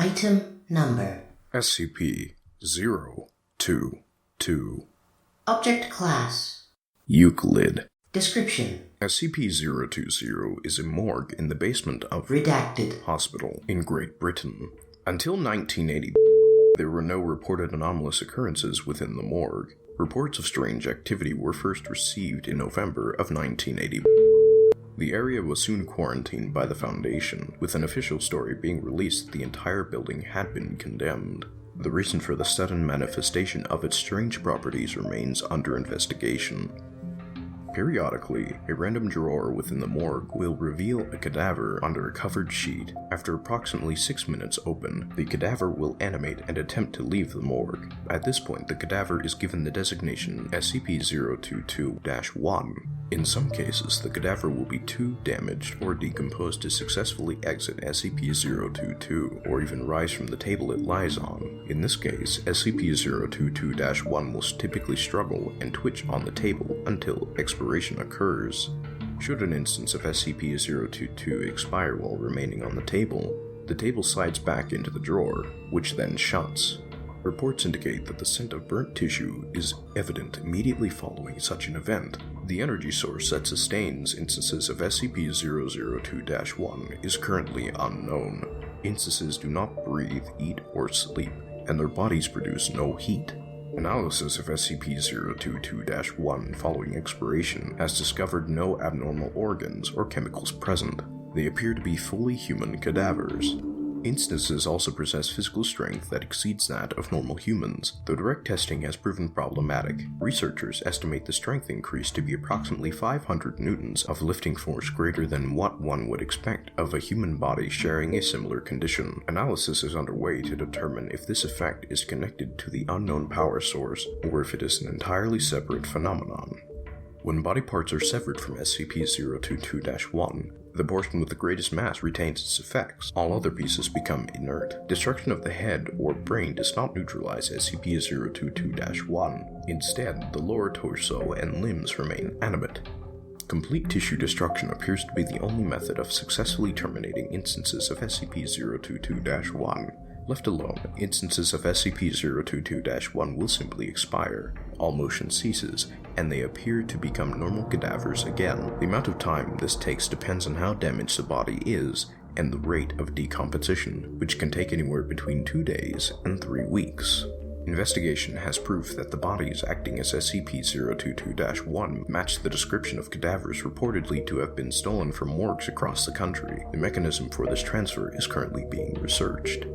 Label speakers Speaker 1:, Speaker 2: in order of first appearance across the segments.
Speaker 1: Item Number
Speaker 2: SCP-022
Speaker 1: Object Class
Speaker 2: Euclid.
Speaker 1: Description
Speaker 2: SCP-020 is a morgue in the basement of
Speaker 1: Redacted
Speaker 2: Hospital in Great Britain. Until 1980, there were no reported anomalous occurrences within the morgue. Reports of strange activity were first received in November of 1980. The area was soon quarantined by the Foundation, with an official story being released that the entire building had been condemned. The reason for the sudden manifestation of its strange properties remains under investigation. Periodically, a random drawer within the morgue will reveal a cadaver under a covered sheet. After approximately 6 minutes open, the cadaver will animate and attempt to leave the morgue. At this point, the cadaver is given the designation SCP-022-1. In some cases, the cadaver will be too damaged or decomposed to successfully exit SCP-022, or even rise from the table it lies on. In this case, SCP-022-1 will typically struggle and twitch on the table until expiration occurs. Should an instance of SCP-022 expire while remaining on the table slides back into the drawer, which then shuts. Reports indicate that the scent of burnt tissue is evident immediately following such an event. The energy source that sustains instances of SCP-002-1 is currently unknown. Instances do not breathe, eat, or sleep, and their bodies produce no heat. Analysis of SCP-022-1 following expiration has discovered no abnormal organs or chemicals present. They appear to be fully human cadavers. Instances also possess physical strength that exceeds that of normal humans. Though direct testing has proven problematic, researchers estimate the strength increase to be approximately 500 newtons of lifting force greater than what one would expect of a human body sharing a similar condition. Analysis is underway to determine if this effect is connected to the unknown power source or if it is an entirely separate phenomenon. When body parts are severed from SCP-022-1, the portion with the greatest mass retains its effects. All other pieces become inert. Destruction of the head or brain does not neutralize SCP-022-1. Instead, the lower torso and limbs remain animate. Complete tissue destruction appears to be the only method of successfully terminating instances of SCP-022-1. Left alone, instances of SCP-022-1 will simply expire. All motion ceases, and they appear to become normal cadavers again. The amount of time this takes depends on how damaged the body is and the rate of decomposition, which can take anywhere between 2 days and 3 weeks. Investigation has proof that the bodies acting as SCP-022-1 match the description of cadavers reportedly to have been stolen from morgues across the country. The mechanism for this transfer is currently being researched.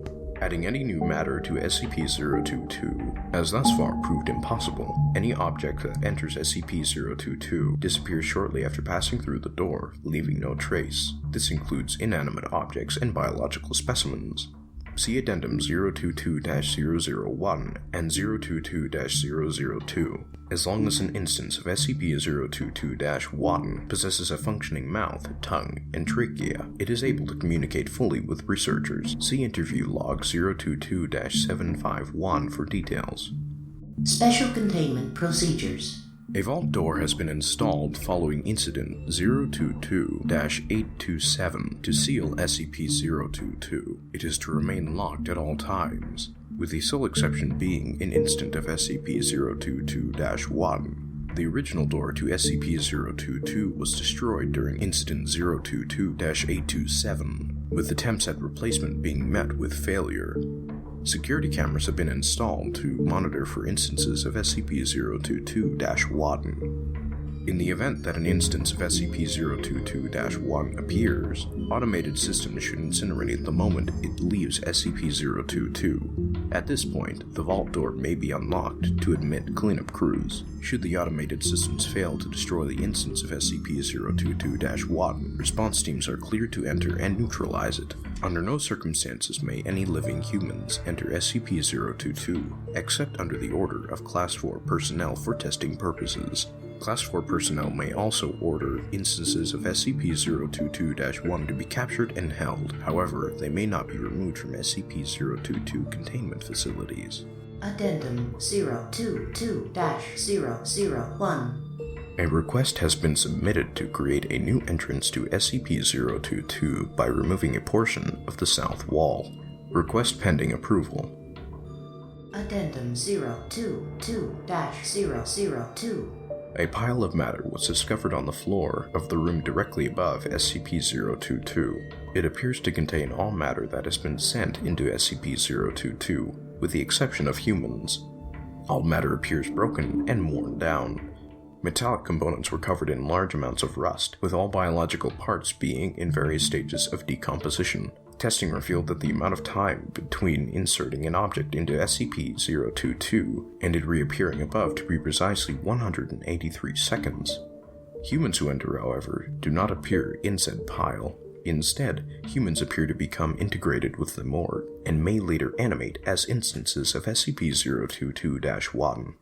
Speaker 2: Adding any new matter to SCP-022 has thus far proved impossible. Any object that enters SCP-022 disappears shortly after passing through the door, leaving no trace. This includes inanimate objects and biological specimens. See Addendum 022-001 and 022-002. As long as an instance of SCP-022-1 possesses a functioning mouth, tongue, and trachea, it is able to communicate fully with researchers. See Interview Log 022-751 for details.
Speaker 1: Special Containment Procedures.
Speaker 2: A vault door has been installed following Incident 022-827 to seal SCP-022. It is to remain locked at all times, with the sole exception being an instant of SCP-022-1. The original door to SCP-022 was destroyed during Incident 022-827, with attempts at replacement being met with failure. Security cameras have been installed to monitor for instances of SCP-022-1. In the event that an instance of SCP-022-1 appears, automated systems should incinerate the moment it leaves SCP-022. At this point, the vault door may be unlocked to admit cleanup crews. Should the automated systems fail to destroy the instance of SCP-022-1, response teams are cleared to enter and neutralize it. Under no circumstances may any living humans enter SCP-022, except under the order of Class 4 personnel for testing purposes. Class 4 personnel may also order instances of SCP-022-1 to be captured and held. However, they may not be removed from SCP-022 containment facilities.
Speaker 1: Addendum 022-001.
Speaker 2: A request has been submitted to create a new entrance to SCP-022 by removing a portion of the south wall. Request pending approval.
Speaker 1: Addendum 022-002.
Speaker 2: A pile of matter was discovered on the floor of the room directly above SCP-022. It appears to contain all matter that has been sent into SCP-022, with the exception of humans. All matter appears broken and worn down. Metallic components were covered in large amounts of rust, with all biological parts being in various stages of decomposition. Testing revealed that the amount of time between inserting an object into SCP-022 and it reappearing above to be precisely 183 seconds. Humans who enter, however, do not appear in said pile. Instead, humans appear to become integrated with the Morgue, and may later animate as instances of SCP-022-1.